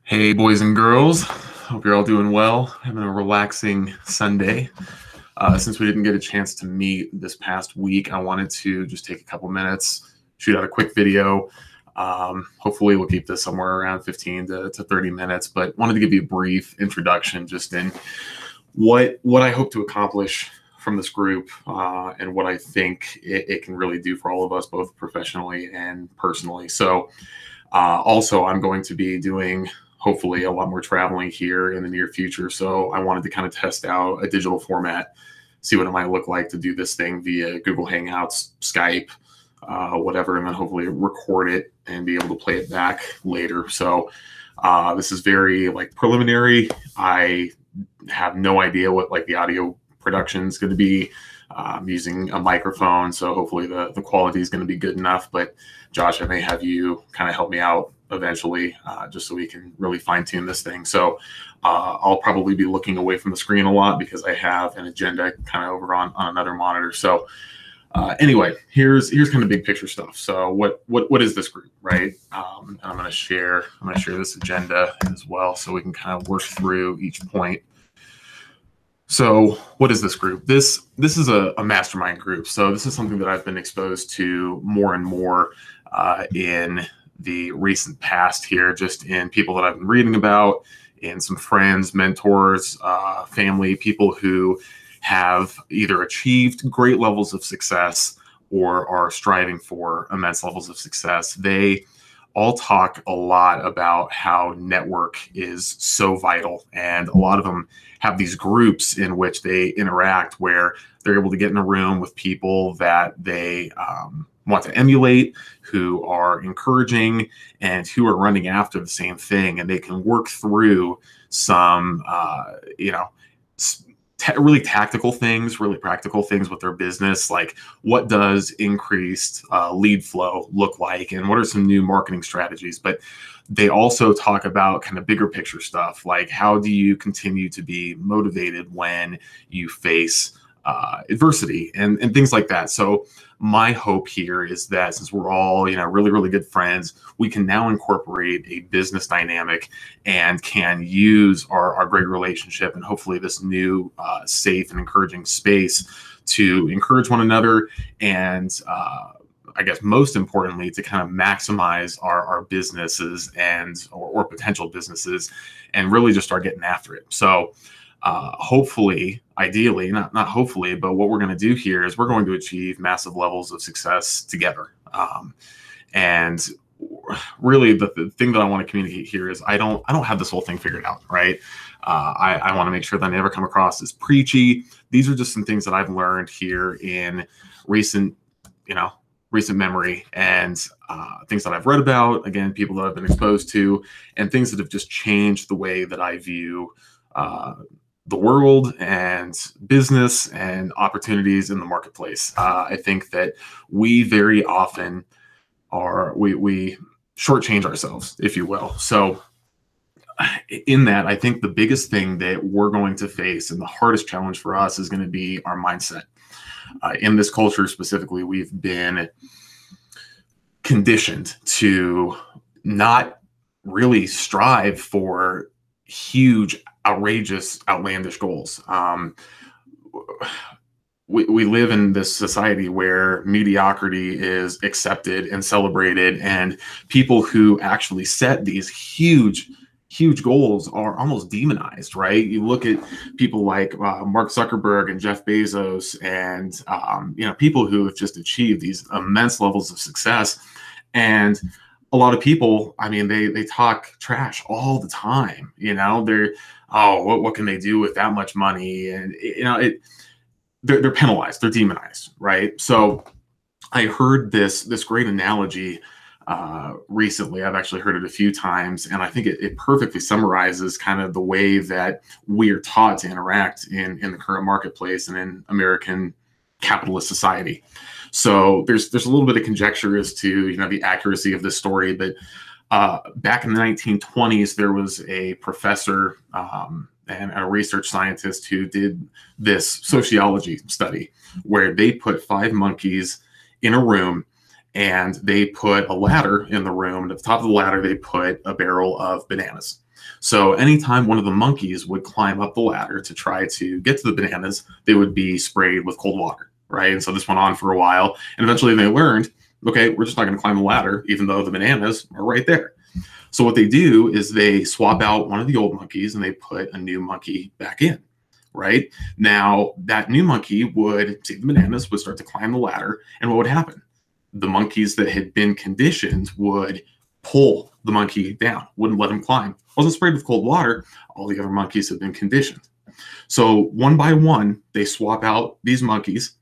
Hey, boys and girls. Hope you're all doing well. Having a relaxing Sunday. Since we didn't get a chance to meet this past week, I wanted to just take a couple minutes, shoot out a quick video. Hopefully we'll keep this somewhere around 15 to 30 minutes, but wanted to give you a brief introduction just in what I hope to accomplish from this group and what I think it can really do for all of us, both professionally and personally. So also I'm going to be doing hopefully a lot more traveling here in the near future. So I wanted to kind of test out a digital format, see what it might look like to do this thing via Google Hangouts, Skype, whatever, and then hopefully record it and be able to play it back later. So this is very preliminary. I have no idea what the audio production is going to be. I'm using a microphone, so hopefully the quality is going to be good enough. But Josh, I may have you kind of help me out eventually, just so we can really fine tune this thing. So I'll probably be looking away from the screen a lot because I have an agenda kind of over on another monitor. So anyway, here's kind of big picture stuff. So what is this group, right? And I'm going to share this agenda as well, so we can kind of work through each point. So what is this group? This is a mastermind group. So this is something that I've been exposed to more and more in the recent past here, just in people that I've been reading about, in some friends, mentors, family, people who have either achieved great levels of success or are striving for immense levels of success. They all talk a lot about how network is so vital, and a lot of them have these groups in which they interact where they're able to get in a room with people that they want to emulate, who are encouraging, and who are running after the same thing, and they can work through some really tactical things, really practical things with their business, like what does increased lead flow look like, and what are some new marketing strategies. But they also talk about kind of bigger picture stuff, like how do you continue to be motivated when you face adversity and things like that. So my hope here is that since we're all, really, really good friends, we can now incorporate a business dynamic and can use our great relationship and hopefully this new safe and encouraging space to encourage one another and I guess most importantly, to kind of maximize our businesses or potential businesses and really just start getting after it. So hopefully, ideally, not hopefully, but what we're going to do here is we're going to achieve massive levels of success together. And really the thing that I want to communicate here is I don't have this whole thing figured out, right? I want to make sure that I never come across as preachy. These are just some things that I've learned here in recent memory and things that I've read about, again, people that I've been exposed to, and things that have just changed the way that I view the world and business and opportunities in the marketplace. I think that we very often we shortchange ourselves, if you will. So in that, I think the biggest thing that we're going to face and the hardest challenge for us is going to be our mindset. In this culture specifically, we've been conditioned to not really strive for huge, outrageous, outlandish goals. We live in this society where mediocrity is accepted and celebrated, and people who actually set these huge goals are almost demonized, right? You look at people like Mark Zuckerberg and Jeff Bezos and people who have just achieved these immense levels of success. And a lot of people, I mean, they talk trash all the time. They're, what can they do with that much money? And they're penalized, they're demonized, right? So I heard this great analogy recently. I've actually heard it a few times, and I think it perfectly summarizes kind of the way that we are taught to interact in the current marketplace and in American capitalist society. So there's a little bit of conjecture as to the accuracy of this story, but back in the 1920s, there was a professor and a research scientist who did this sociology study where they put 5 monkeys in a room and they put a ladder in the room. And at the top of the ladder, they put a barrel of bananas. So anytime one of the monkeys would climb up the ladder to try to get to the bananas, they would be sprayed with cold water, right? And so this went on for a while. And eventually they learned, okay, we're just not going to climb the ladder, even though the bananas are right there. So what they do is they swap out one of the old monkeys and they put a new monkey back in, right? Now, that new monkey would see the bananas, would start to climb the ladder, and what would happen? The monkeys that had been conditioned would pull the monkey down, wouldn't let him climb. Wasn't sprayed with cold water. All the other monkeys had been conditioned. So one by one, they swap out these monkeys,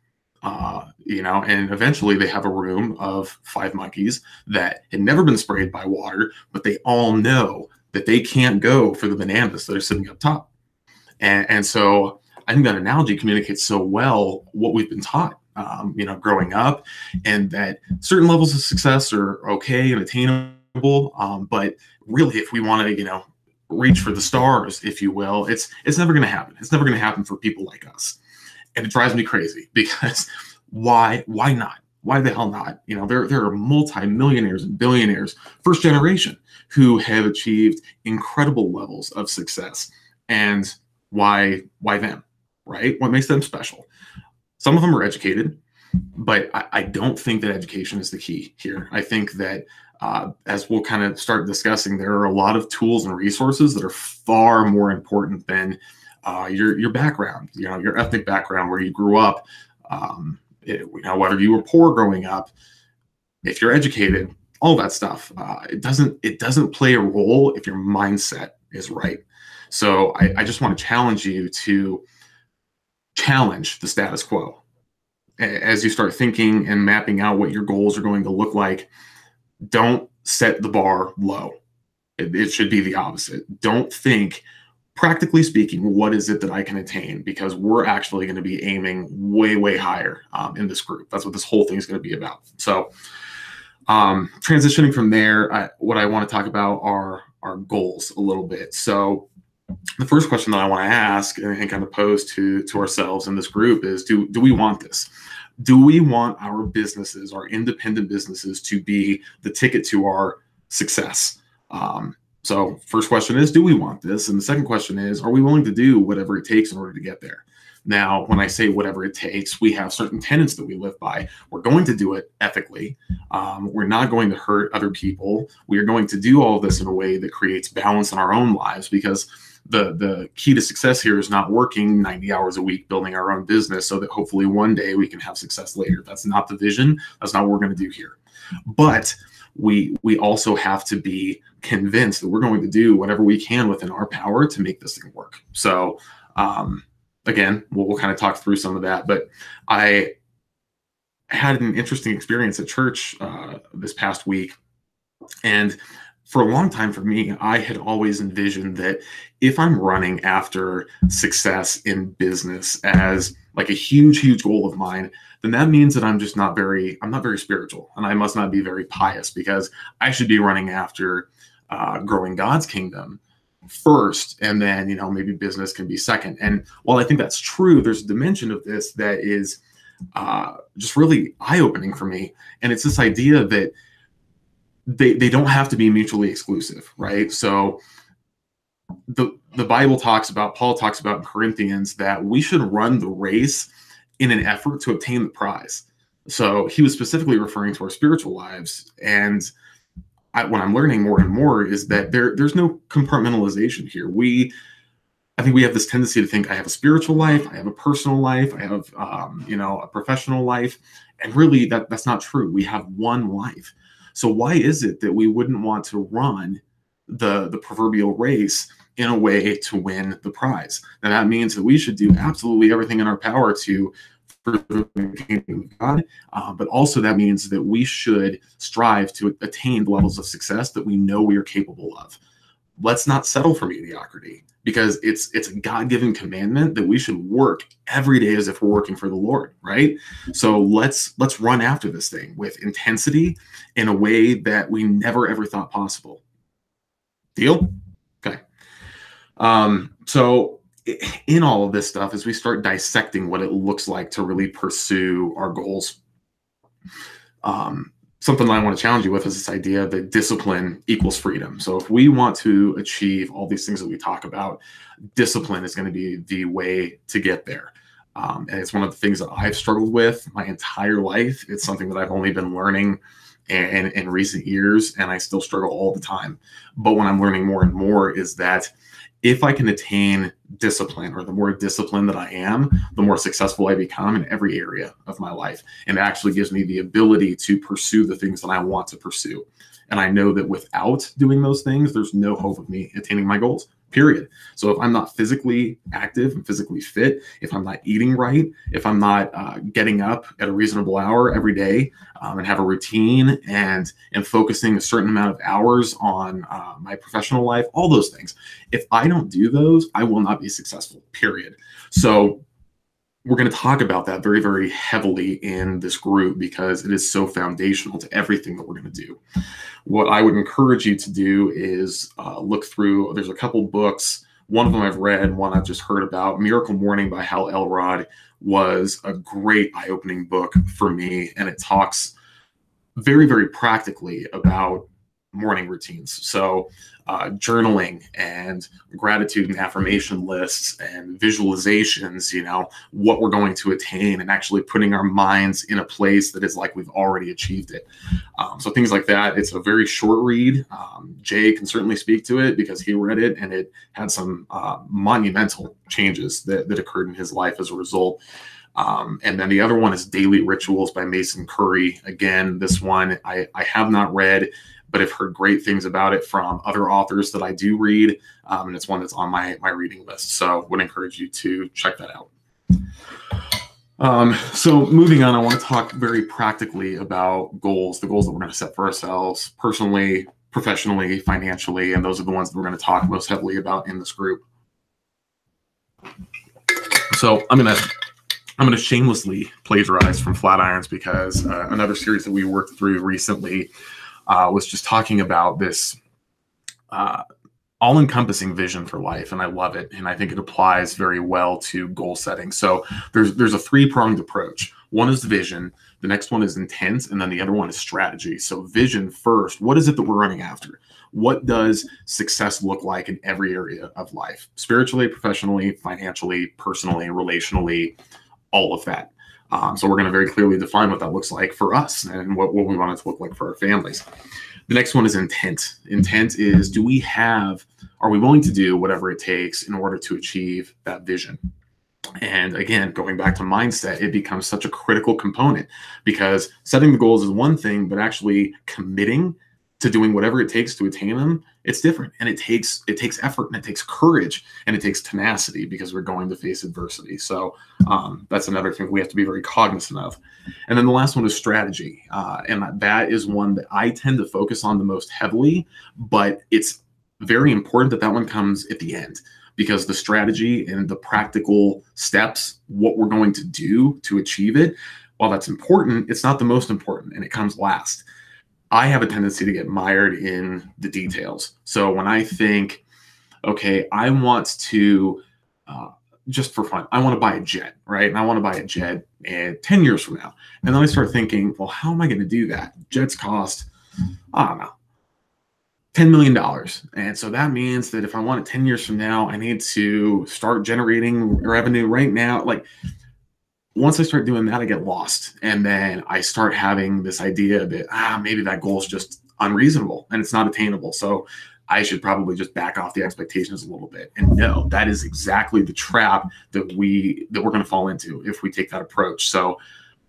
and eventually they have a room of 5 monkeys that had never been sprayed by water, but they all know that they can't go for the bananas that are sitting up top. And so I think that analogy communicates so well what we've been taught, growing up, and that certain levels of success are okay and attainable. But really, if we want to, reach for the stars, if you will, it's never going to happen. It's never going to happen for people like us. And it drives me crazy because why not? Why the hell not? There are multi-millionaires and billionaires, first generation, who have achieved incredible levels of success. And why them, right? What makes them special? Some of them are educated, but I don't think that education is the key here. I think that as we'll kind of start discussing, there are a lot of tools and resources that are far more important than your background, your ethnic background, where you grew up, whether you were poor growing up. If you're educated, all that stuff, it doesn't play a role if your mindset is right. So I just want to challenge you to challenge the status quo. As you start thinking and mapping out what your goals are going to look like, don't set the bar low. It should be the opposite. Don't think, practically speaking, what is it that I can attain? Because we're actually going to be aiming way, way higher in this group. That's what this whole thing is going to be about. So transitioning from there, what I want to talk about are our goals a little bit. So the first question that I want to ask and kind of pose to ourselves in this group is, do we want this? Do we want our businesses, our independent businesses, to be the ticket to our success? So first question is, do we want this? And the second question is, are we willing to do whatever it takes in order to get there? Now, when I say whatever it takes, we have certain tenets that we live by. We're going to do it ethically. We're not going to hurt other people. We are going to do all of this in a way that creates balance in our own lives, because the key to success here is not working 90 hours a week building our own business so that hopefully one day we can have success later. That's not the vision. That's not what we're going to do here. But we also have to be convinced that we're going to do whatever we can within our power to make this thing work. So again, we'll kind of talk through some of that. But I had an interesting experience at church this past week. And for a long time for me, I had always envisioned that if I'm running after success in business as like a huge, huge goal of mine, then that means that I'm not very spiritual, and I must not be very pious, because I should be running after growing God's kingdom first, and then, maybe business can be second. And while I think that's true, there's a dimension of this that is just really eye-opening for me. And it's this idea that they don't have to be mutually exclusive, right? So the Bible Paul talks about in Corinthians, that we should run the race in an effort to obtain the prize. So he was specifically referring to our spiritual lives. And what I'm learning more and more is that there's no compartmentalization here. I think we have this tendency to think, I have a spiritual life, I have a personal life, I have a professional life, and really that's not true. We have one life. So why is it that we wouldn't want to run the proverbial race in a way to win the prize? And that means that we should do absolutely everything in our power to further the kingdom of God, but also that means that we should strive to attain the levels of success that we know we are capable of. Let's not settle for mediocrity, because it's a God-given commandment that we should work every day as if we're working for the Lord, right? So let's run after this thing with intensity in a way that we never ever thought possible. Deal? Okay. So in all of this stuff, as we start dissecting what it looks like to really pursue our goals, something that I want to challenge you with is this idea that discipline equals freedom. So if we want to achieve all these things that we talk about, discipline is going to be the way to get there. And it's one of the things that I've struggled with my entire life. It's something that I've only been learning in recent years, and I still struggle all the time. But what I'm learning more and more is that if I can attain discipline, or the more disciplined that I am, the more successful I become in every area of my life. And it actually gives me the ability to pursue the things that I want to pursue. And I know that without doing those things, there's no hope of me attaining my goals, period. So if I'm not physically active and physically fit, if I'm not eating right, if I'm not getting up at a reasonable hour every day and have a routine and focusing a certain amount of hours on my professional life, all those things, if I don't do those, I will not be successful, period. So we're going to talk about that very, very heavily in this group because it is so foundational to everything that we're going to do. What I would encourage you to do is look through, there's a couple books. One of them I've read, one I've just heard about. Miracle Morning by Hal Elrod was a great eye-opening book for me. And it talks very, very practically about morning routines. So journaling and gratitude and affirmation lists and visualizations, what we're going to attain, and actually putting our minds in a place that is like we've already achieved it. So things like that. It's a very short read. Jay can certainly speak to it because he read it and it had some monumental changes that occurred in his life as a result. And then the other one is Daily Rituals by Mason Curry. Again, this one I have not read, but I've heard great things about it from other authors that I do read. And it's one that's on my reading list. So would encourage you to check that out. So moving on, I want to talk very practically about goals, the goals that we're going to set for ourselves personally, professionally, financially, and those are the ones that we're going to talk most heavily about in this group. So I'm going to shamelessly plagiarize from Flatirons because another series that we worked through recently was just talking about this all-encompassing vision for life, and I love it, and I think it applies very well to goal setting. So there's a three-pronged approach. One is vision, the next one is intent, and then the other one is strategy. So vision first, what is it that we're running after? What does success look like in every area of life? Spiritually, professionally, financially, personally, relationally, all of that. So we're going to very clearly define what that looks like for us and what we want it to look like for our families. The next one is intent. Intent is, are we willing to do whatever it takes in order to achieve that vision? And again, going back to mindset, it becomes such a critical component because setting the goals is one thing, but actually committing to doing whatever it takes to attain them, it's different. And it takes effort and it takes courage and it takes tenacity because we're going to face adversity. So that's another thing we have to be very cognizant of. And then the last one is strategy. And that is one that I tend to focus on the most heavily, but it's very important that one comes at the end because the strategy and the practical steps, what we're going to do to achieve it, while that's important, it's not the most important and it comes last. I have a tendency to get mired in the details. So when I think, okay, I want to, just for fun, I want to buy a jet, right? And I want to buy a jet 10 years from now. And then I start thinking, well, how am I going to do that? Jets cost, I don't know, $10 million. And so that means that if I want it 10 years from now, I need to start generating revenue right now. Like, once I start doing that, I get lost. And then I start having this idea that, maybe that goal is just unreasonable and it's not attainable. So I should probably just back off the expectations a little bit. And no, that is exactly the trap that we're going to fall into if we take that approach. So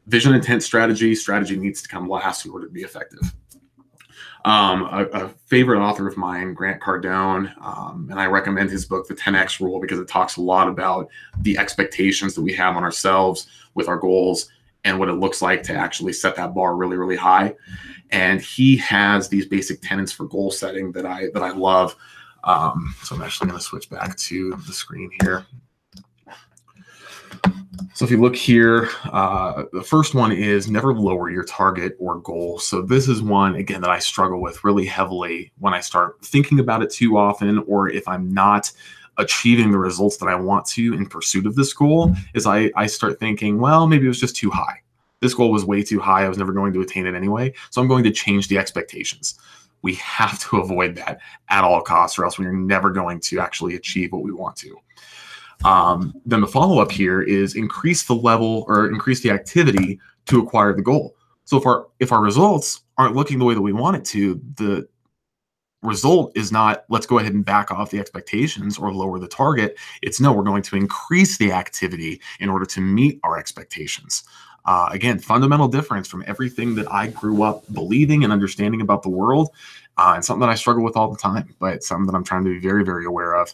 vision, intent, strategy needs to come last in order to be effective. A favorite author of mine, Grant Cardone, and I recommend his book, The 10X Rule, because it talks a lot about the expectations that we have on ourselves with our goals and what it looks like to actually set that bar really, really high. And he has these basic tenets for goal setting that I love. So I'm actually going to switch back to the screen here. So if you look here, the first one is never lower your target or goal. So this is one, again, that I struggle with really heavily when I start thinking about it too often, or if I'm not achieving the results that I want to in pursuit of this goal, is I start thinking, well, maybe it was just too high. this goal was way too high. I was never going to attain it anyway. So I'm going to change the expectations. We have to avoid that at all costs, or else we're never going to actually achieve what we want to. Then the follow-up here is increase the level or increase the activity to acquire the goal. So if our results aren't looking the way that we want it to, the result is not, let's go ahead and back off the expectations or lower the target. It's no, we're going to increase the activity in order to meet our expectations. Again, fundamental difference from everything that I grew up believing and understanding about the world, and something that I struggle with all the time, but something that I'm trying to be very, very aware of.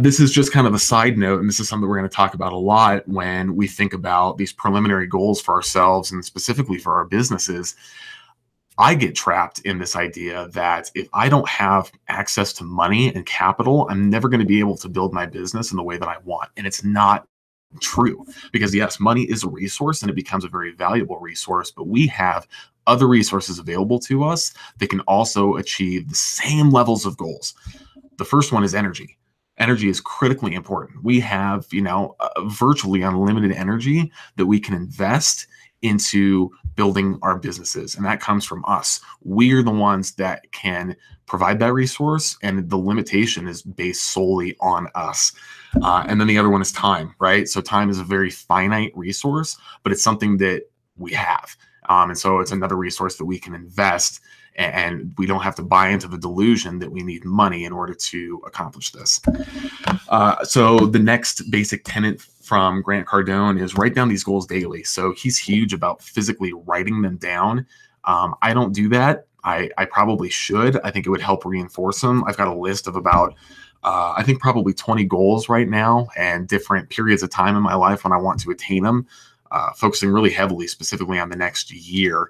This is just kind of a side note, and this is something we're going to talk about a lot when we think about these preliminary goals for ourselves and specifically for our businesses. I get trapped in this idea that if I don't have access to money and capital, I'm never going to be able to build my business in the way that I want. And it's not true, because yes, money is a resource and it becomes a very valuable resource, but we have other resources available to us that can also achieve the same levels of goals. The first one is energy. Energy is critically important. We have, virtually unlimited energy that we can invest into building our businesses, and that comes from us. We're the ones that can provide that resource, and the limitation is based solely on us. And then the other one is time, right? So time is a very finite resource, but it's something that we have. And so it's another resource that we can invest, and we don't have to buy into the delusion that we need money in order to accomplish this. So the next basic tenet from Grant Cardone is write down these goals daily. So he's huge about physically writing them down. I don't do that. I probably should. I think it would help reinforce them. I've got a list of about, I think probably 20 goals right now, and different periods of time in my life when I want to attain them, focusing really heavily specifically on the next year.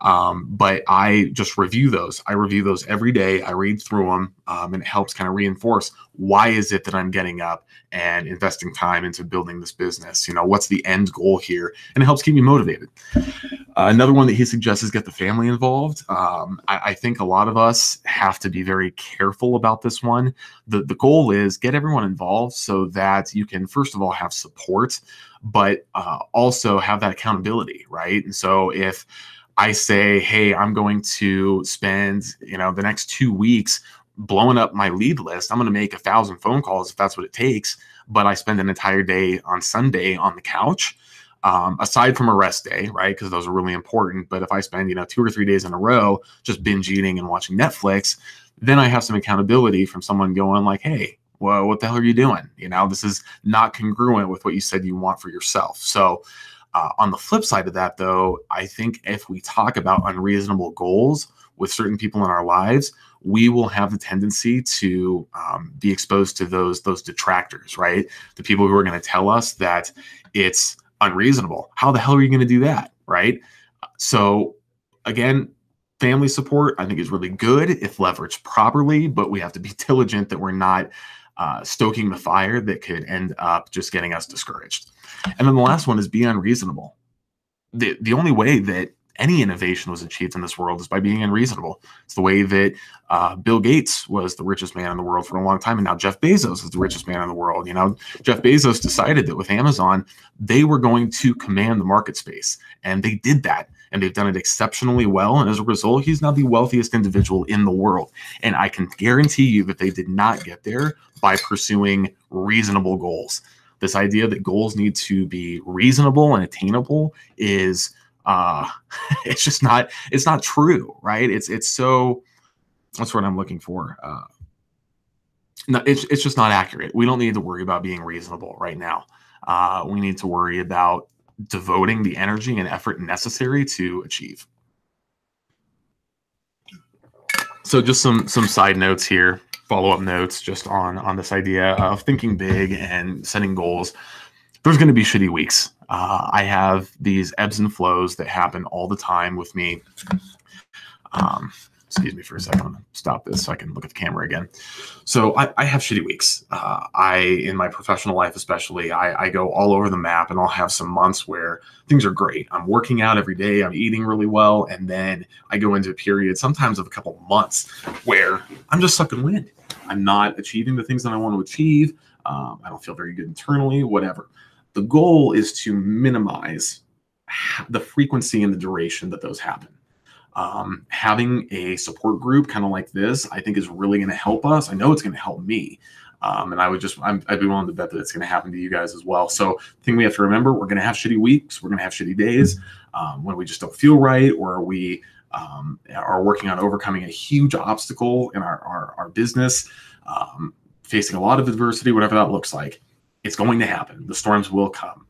But I just review those. I review those every day. I read through them, and it helps kind of reinforce, why is it that I'm getting up and investing time into building this business? What's the end goal here? And it helps keep me motivated. Another one that he suggests is get the family involved. I think a lot of us have to be very careful about this one. The goal is get everyone involved so that you can, first of all, have support, but also have that accountability, right? And so if I say, hey, I'm going to spend, the next 2 weeks blowing up my lead list. I'm going to make 1,000 phone calls if that's what it takes. But I spend an entire day on Sunday on the couch, aside from a rest day, right? Because those are really important. But if I spend, 2 or 3 days in a row just binge eating and watching Netflix, then I have some accountability from someone going like, hey, well, what the hell are you doing? This is not congruent with what you said you want for yourself. So on the flip side of that, though, I think if we talk about unreasonable goals with certain people in our lives, we will have the tendency to be exposed to those detractors, right? The people who are going to tell us that it's unreasonable. How the hell are you going to do that, right? So again, family support, I think, is really good if leveraged properly, but we have to be diligent that we're not stoking the fire that could end up just getting us discouraged. And then the last one is be unreasonable. The only way that any innovation was achieved in this world is by being unreasonable. It's the way that Bill Gates was the richest man in the world for a long time, and now Jeff Bezos is the richest man in the world. Jeff Bezos decided that with Amazon, they were going to command the market space, and they did that, and they've done it exceptionally well. And as a result, he's now the wealthiest individual in the world. And I can guarantee you that they did not get there by pursuing reasonable goals. This idea that goals need to be reasonable and attainable is it's not true, right? It's so, that's what I'm looking for. No, it's just not accurate. We don't need to worry about being reasonable right now. We need to worry about devoting the energy and effort necessary to achieve. So just some side notes here, follow-up notes just on this idea of thinking big and setting goals. There's going to be shitty weeks. I have these ebbs and flows that happen all the time with me. Excuse me for a second. I'm going to stop this so I can look at the camera again. So I have shitty weeks. In my professional life especially, I go all over the map, and I'll have some months where things are great. I'm working out every day. I'm eating really well. And then I go into a period, sometimes of a couple months, where I'm just sucking wind. I'm not achieving the things that I want to achieve. I don't feel very good internally, whatever. The goal is to minimize the frequency and the duration that those happen. Having a support group kind of like this, I think, is really going to help us. I know it's going to help me. And I'd be willing to bet that it's going to happen to you guys as well. So the thing we have to remember, we're going to have shitty weeks. We're going to have shitty days when we just don't feel right, or we are working on overcoming a huge obstacle in our business, facing a lot of adversity, whatever that looks like. It's going to happen. The storms will come.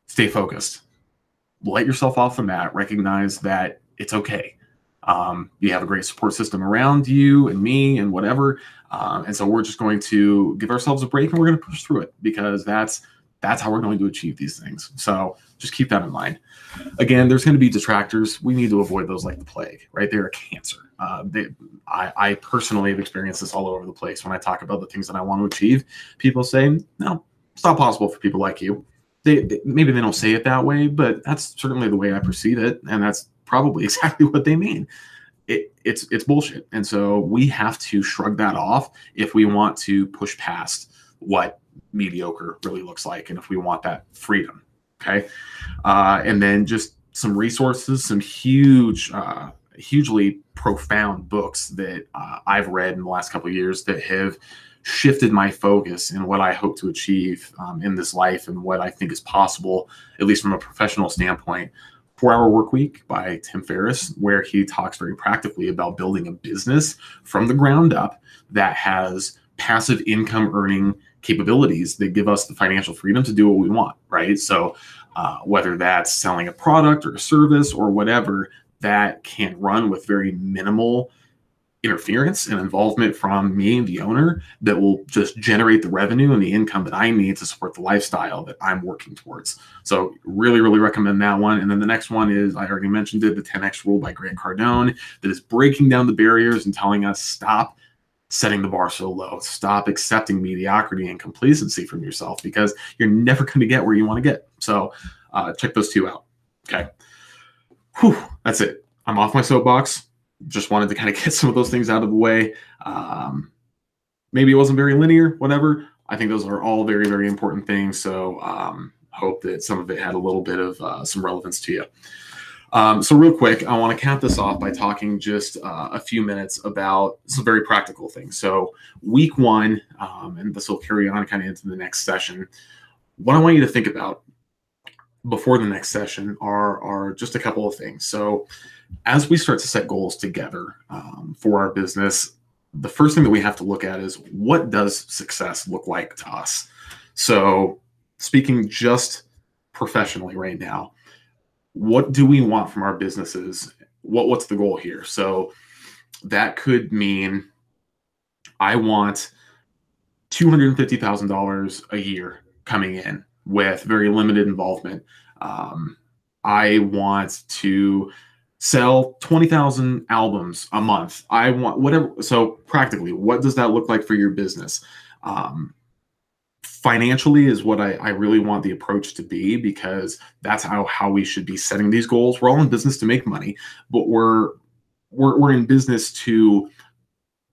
Stay focused. Let yourself off the mat. Recognize that it's okay. You have a great support system around you and me and whatever. And so we're just going to give ourselves a break, and we're going to push through it, because that's how we're going to achieve these things. So just keep that in mind. Again, there's going to be detractors. We need to avoid those like the plague, right? They're a cancer. I personally have experienced this all over the place. When I talk about the things that I want to achieve, people say, no, it's not possible for people like you. Maybe they don't say it that way, but that's certainly the way I perceive it. And that's probably exactly what they mean. It's bullshit. And so we have to shrug that off if we want to push past what mediocre really looks like, and if we want that freedom. Okay. And then just some resources, some hugely profound books that I've read in the last couple of years that have shifted my focus in what I hope to achieve in this life, and what I think is possible, at least from a professional standpoint. 4-Hour Workweek by Tim Ferriss, where he talks very practically about building a business from the ground up that has passive income earning capabilities that give us the financial freedom to do what we want, right? So whether that's selling a product or a service or whatever, that can run with very minimal interference and involvement from me, the owner, that will just generate the revenue and the income that I need to support the lifestyle that I'm working towards. So really, really recommend that one. And then the next one is, I already mentioned it, the 10X rule by Grant Cardone, that is breaking down the barriers and telling us, stop setting the bar so low. Stop accepting mediocrity and complacency from yourself, because you're never going to get where you want to get. So check those two out. Okay. Whew, that's it. I'm off my soapbox. Just wanted to kind of get some of those things out of the way. Maybe it wasn't very linear, whatever. I think those are all very, very important things. So hope that some of it had a little bit of some relevance to you. So real quick, I want to cap this off by talking just a few minutes about some very practical things. So week one, and this will carry on kind of into the next session. What I want you to think about before the next session are just a couple of things. So as we start to set goals together for our business, the first thing that we have to look at is, what does success look like to us? So speaking just professionally right now, what do we want from our businesses? What's the goal here? So that could mean I want $250,000 a year coming in with very limited involvement. I want to sell 20,000 albums a month. I want whatever. So practically, what does that look like for your business? Financially is what I really want the approach to be, because that's how we should be setting these goals. We're all in business to make money, but we're in business to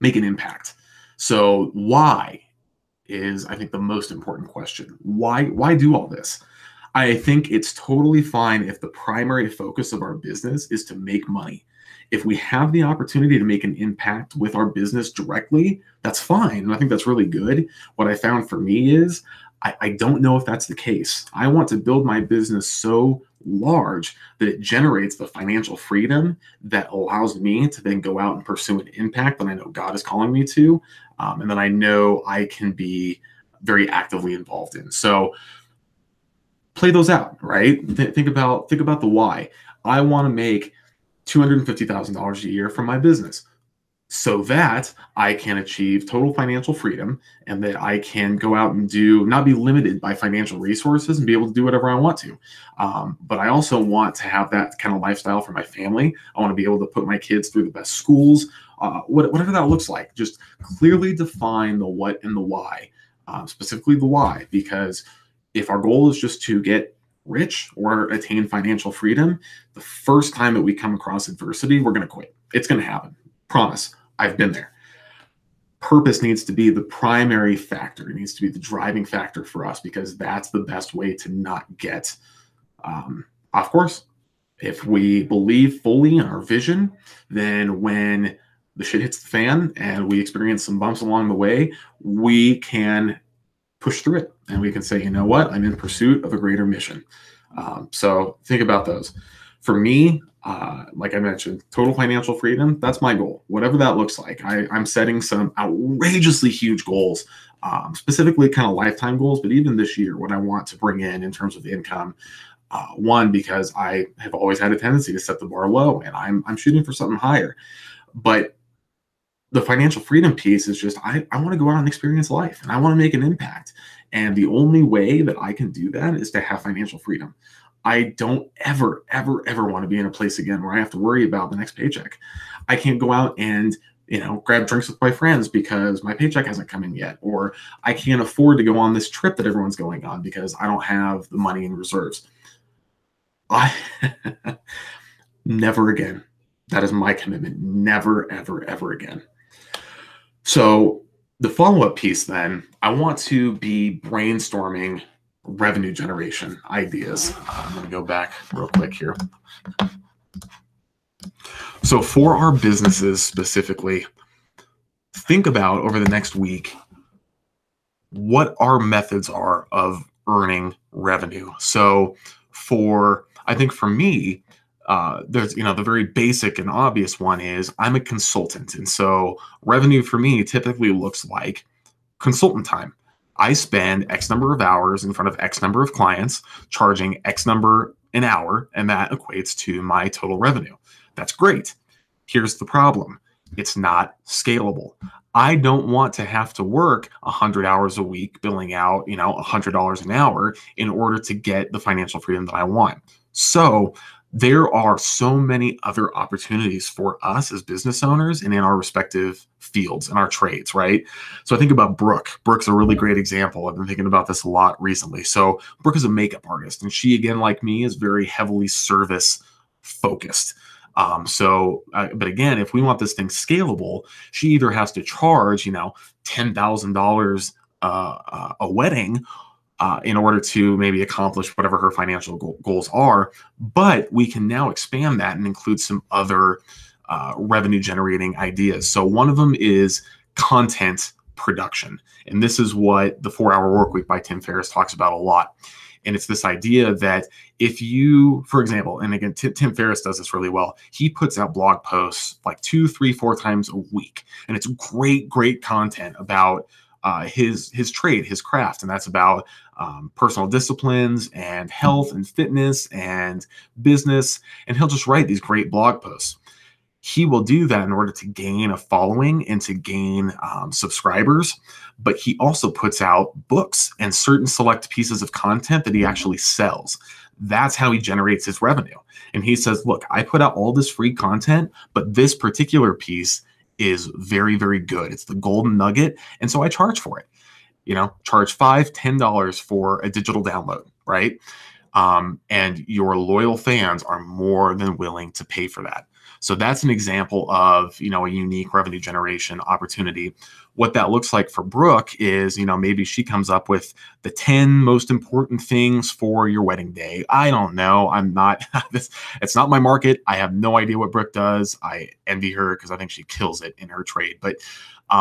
make an impact. So why is, I think, the most important question. Why do all this? I think it's totally fine if the primary focus of our business is to make money. If we have the opportunity to make an impact with our business directly, that's fine. And I think that's really good. What I found for me is I don't know if that's the case. I want to build my business so large that it generates the financial freedom that allows me to then go out and pursue an impact that I know God is calling me to, and that I know I can be very actively involved in. So play those out, right? Think about the why. I want to make $250,000 a year from my business so that I can achieve total financial freedom, and that I can go out and not be limited by financial resources and be able to do whatever I want to. But I also want to have that kind of lifestyle for my family. I want to be able to put my kids through the best schools, whatever that looks like. Just clearly define the what and the why, specifically the why, because if our goal is just to get rich or attain financial freedom, the first time that we come across adversity, we're going to quit. It's going to happen. Promise. I've been there. Purpose needs to be the primary factor. It needs to be the driving factor for us, because that's the best way to not get Of course, if we believe fully in our vision, then when the shit hits the fan and we experience some bumps along the way, we can push through it and we can say, you know what, I'm in pursuit of a greater mission. So think about those. For me, like I mentioned, total financial freedom, that's my goal. Whatever that looks like. I'm setting some outrageously huge goals, specifically kind of lifetime goals, but even this year, what I want to bring in terms of income. One, because I have always had a tendency to set the bar low and I'm shooting for something higher. But the financial freedom piece is just, I want to go out and experience life and I want to make an impact. And the only way that I can do that is to have financial freedom. I don't ever, ever, ever want to be in a place again where I have to worry about the next paycheck. I can't go out and, grab drinks with my friends because my paycheck hasn't come in yet. Or I can't afford to go on this trip that everyone's going on because I don't have the money in reserves. I never again. That is my commitment. Never, ever, ever again. So the follow-up piece then, I want to be brainstorming revenue generation ideas. I'm going to go back real quick here. So for our businesses specifically, think about over the next week what our methods are of earning revenue. So I think for me, there's, the very basic and obvious one is I'm a consultant. And so revenue for me typically looks like consultant time. I spend X number of hours in front of X number of clients, charging X number an hour, and that equates to my total revenue. That's great. Here's the problem. It's not scalable. I don't want to have to work 100 hours a week, billing out, $100 an hour in order to get the financial freedom that I want. So there are so many other opportunities for us as business owners and in our respective fields and our trades, right? So I think about Brooke. Brooke's a really great example. I've been thinking about this a lot recently. So Brooke is a makeup artist, and she, again, like me, is very heavily service focused. But again, if we want this thing scalable, she either has to charge, $10,000 a wedding, in order to maybe accomplish whatever her financial goals are. But we can now expand that and include some other revenue generating ideas. So one of them is content production. And this is what the 4-Hour Workweek by Tim Ferriss talks about a lot. And it's this idea that if you, for example, and again, Tim Ferriss does this really well. He puts out blog posts like 2, 3, 4 times a week. And it's great content about his trade, his craft. And that's about personal disciplines and health and fitness and business. And he'll just write these great blog posts. He will do that in order to gain a following and to gain subscribers. But he also puts out books and certain select pieces of content that he actually sells. That's how he generates his revenue. And he says, look, I put out all this free content, but this particular piece is very, very good. It's the golden nugget. And so I charge for it. Charge $5, $10 for a digital download, right? And your loyal fans are more than willing to pay for that. So that's an example of, a unique revenue generation opportunity. What that looks like for Brooke is, maybe she comes up with the 10 most important things for your wedding day. I don't know. I'm not, it's not my market. I have no idea what Brooke does. I envy her because I think she kills it in her trade. But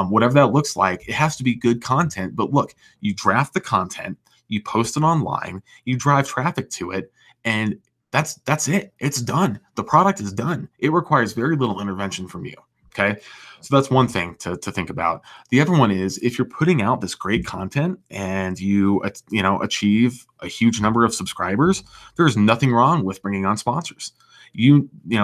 whatever that looks like, it has to be good content. But look, you draft the content, you post it online, you drive traffic to it, and that's it. It's done. The product is done. It requires very little intervention from you. Okay. So that's one thing to think about. The other one is if you're putting out this great content and you achieve a huge number of subscribers, there's nothing wrong with bringing on sponsors.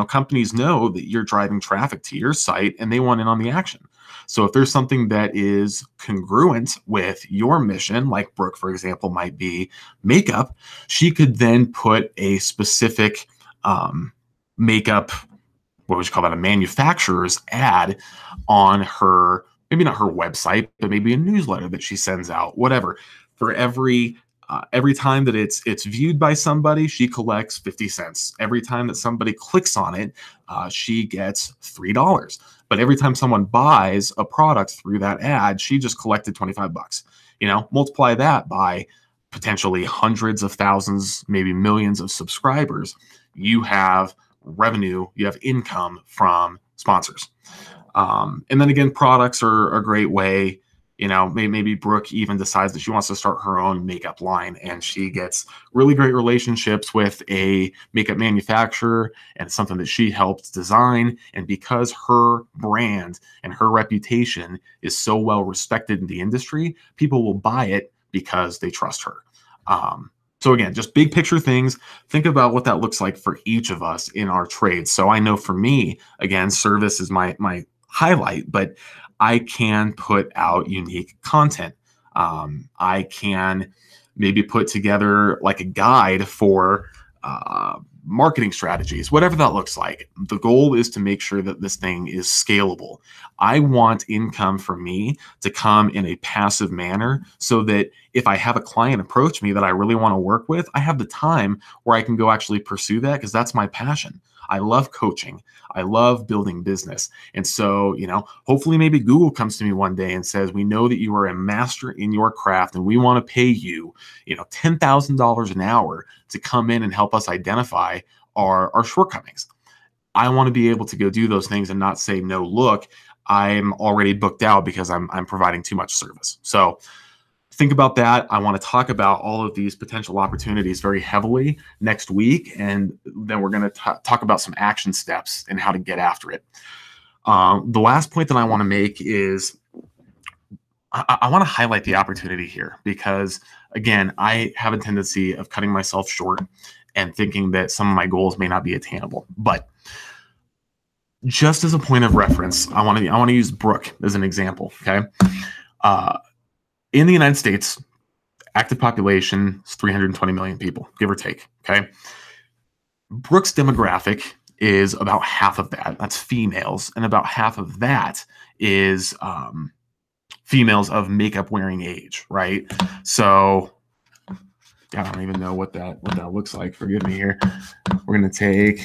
Companies know that you're driving traffic to your site and they want in on the action. So if there's something that is congruent with your mission, like Brooke, for example, might be makeup, she could then put a specific makeup, what would you call that, a manufacturer's ad on her, maybe not her website, but maybe a newsletter that she sends out, whatever. For every time that it's viewed by somebody, she collects 50 cents. Every time that somebody clicks on it, she gets $3. But every time someone buys a product through that ad, she just collected $25. Multiply that by potentially hundreds of thousands, maybe millions of subscribers, you have revenue, you have income from sponsors. And then again, products are a great way. Maybe Brooke even decides that she wants to start her own makeup line, and she gets really great relationships with a makeup manufacturer and something that she helped design. And because her brand and her reputation is so well respected in the industry, people will buy it because they trust her. So again, just big picture things. Think about what that looks like for each of us in our trades. So I know for me, again, service is my highlight, but I can put out unique content. I can maybe put together like a guide for marketing strategies, whatever that looks like. The goal is to make sure that this thing is scalable. I want income for me to come in a passive manner so that if I have a client approach me that I really want to work with, I have the time where I can go actually pursue that, because that's my passion. I love coaching. I love building business. And so, hopefully maybe Google comes to me one day and says, we know that you are a master in your craft and we want to pay you, $10,000 an hour to come in and help us identify our shortcomings. I want to be able to go do those things and not say, no, look, I'm already booked out because I'm providing too much service. So think about that. I want to talk about all of these potential opportunities very heavily next week, and then we're going to talk about some action steps and how to get after it. The last point that I want to make is I want to highlight the opportunity here, because, again, I have a tendency of cutting myself short and thinking that some of my goals may not be attainable. But just as a point of reference, I want to use Brooke as an example. Okay. In the United States, active population is 320 million people, give or take. Okay. Brooke's demographic is about half of that. That's females. And about half of that is females of makeup wearing age, right? So I don't even know what that looks like. Forgive me here. We're going to take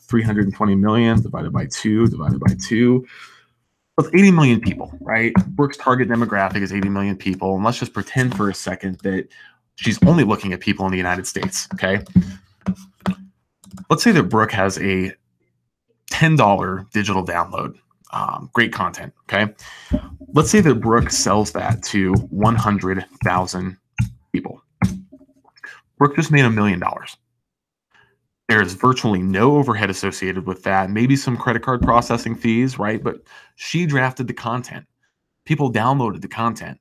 320 million divided by 2 divided by 2. That's 80 million people, right? Brooke's target demographic is 80 million people. And let's just pretend for a second that she's only looking at people in the United States, okay? Let's say that Brooke has a $10 digital download. Great content, okay? Let's say that Brooke sells that to 100,000 people. Brooke just made $1 million. There's virtually no overhead associated with that. Maybe some credit card processing fees, right? But she drafted the content. People downloaded the content.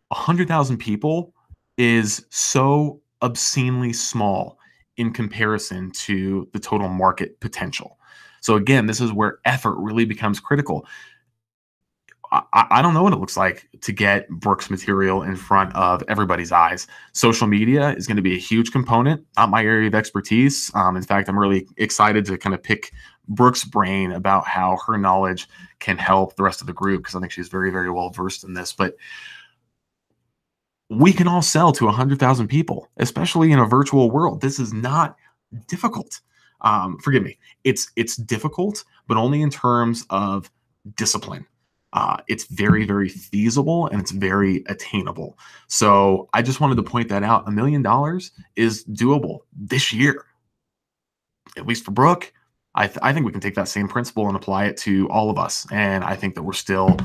100,000 people is so obscenely small in comparison to the total market potential. So again, this is where effort really becomes critical. I don't know what it looks like to get Brooke's material in front of everybody's eyes. Social media is going to be a huge component, not my area of expertise. In fact, I'm really excited to kind of pick Brooke's brain about how her knowledge can help the rest of the group, because I think she's very, very well versed in this. But we can all sell to 100,000 people, especially in a virtual world. This is not difficult. Forgive me. It's difficult, but only in terms of discipline. It's very, very feasible and it's very attainable. So I just wanted to point that out. $1 million is doable this year, at least for Brooke. I think we can take that same principle and apply it to all of us. And I think that we're still,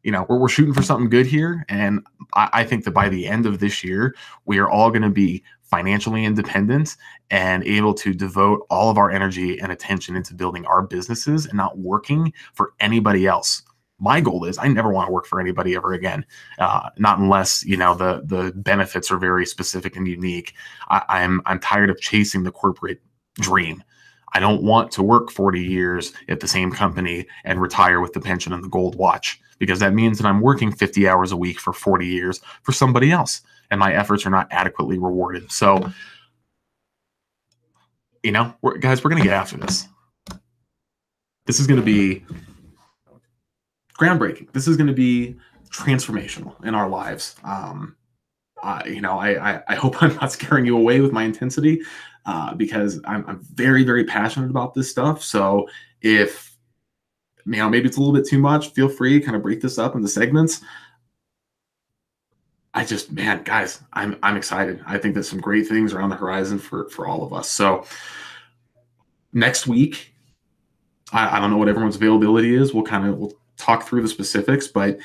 we're shooting for something good here. And I think that by the end of this year, we are all going to be financially independent and able to devote all of our energy and attention into building our businesses and not working for anybody else. My goal is I never want to work for anybody ever again, not unless the benefits are very specific and unique. I'm tired of chasing the corporate dream. I don't want to work 40 years at the same company and retire with the pension and the gold watch, because that means that I'm working 50 hours a week for 40 years for somebody else, and my efforts are not adequately rewarded. So, guys, we're going to get after this. This is going to be groundbreaking. This is going to be transformational in our lives. I hope I'm not scaring you away with my intensity, because I'm very, very passionate about this stuff. So if, maybe it's a little bit too much, feel free to kind of break this up into segments. man, guys, I'm excited. I think that some great things are on the horizon for all of us. So next week, I don't know what everyone's availability is. We'll talk through the specifics, but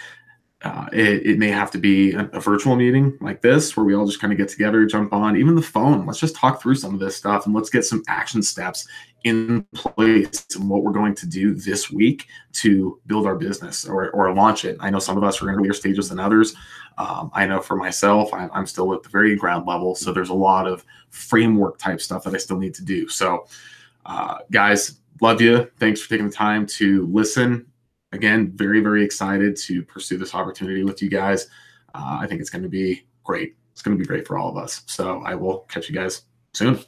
it may have to be a virtual meeting like this where we all just kind of get together, jump on, even the phone. Let's just talk through some of this stuff and let's get some action steps in place and what we're going to do this week to build our business or launch it. I know some of us are in earlier stages than others. I know for myself, I'm still at the very ground level. So there's a lot of framework type stuff that I still need to do. So guys, love you. Thanks for taking the time to listen. Again, very, very excited to pursue this opportunity with you guys. I think it's going to be great. It's going to be great for all of us. So I will catch you guys soon.